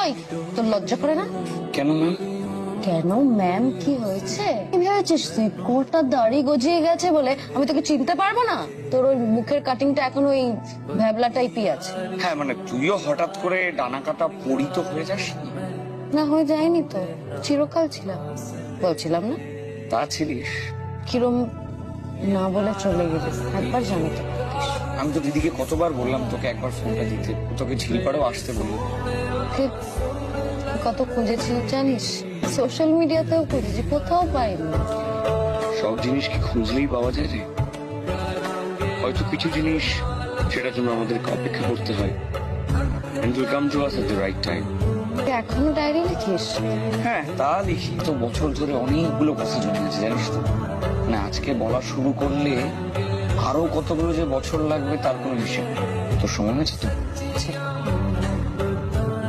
ওই তোর লজ্জা করে না? কেন ম্যাম? কেন ম্যাম, কি হয়েছে? কি ভেবেছিস তুই কোটা দাড়ি গজিয়ে গেছে বলে আমি তোকে চিনতে পারবো না? তোর ওই মুখের কাটিংটা এখন ওই ভ্যাবলা টাইপই আছে। হ্যাঁ মানে তুইও হঠাৎ করে ডানা কাটা পরিত হয়ে যাস? না হয়ে যায়নি তো, চিরকাল ছিলাম, বলছিলাম না? তা ছিলিস। কিরম না বলে চলে গেলিস, একবার জানাতে। আমি তো দিদিকে কতবার বললাম তোকে একবার ফোনটা দিতে, তোকে ঝিলপাড়েও আসতে বলি। ওকে কত খুঁজেছি জানিস, সোশ্যাল মিডিয়াতেও খুঁজেছি, কোথাও পাইনি। সব জিনিস কি খুঁজলেই পাওয়া যায় রে? হয়তো কিছু জিনিস সেটার জন্য আমাদেরকে অপেক্ষা করতে হয়। And will come to us at the right time. তুই এখনো ডায়েরি লিখিস? হ্যাঁ তা লিখি তো, বছর ধরে অনেকগুলো কথা জমে আছে জানিস তো। না আজকে বলা শুরু করলে আরো কতগুলো যে বছর লাগবে তার কোনো হিসেব নেই। তোর সময় আছে তো? আচ্ছা।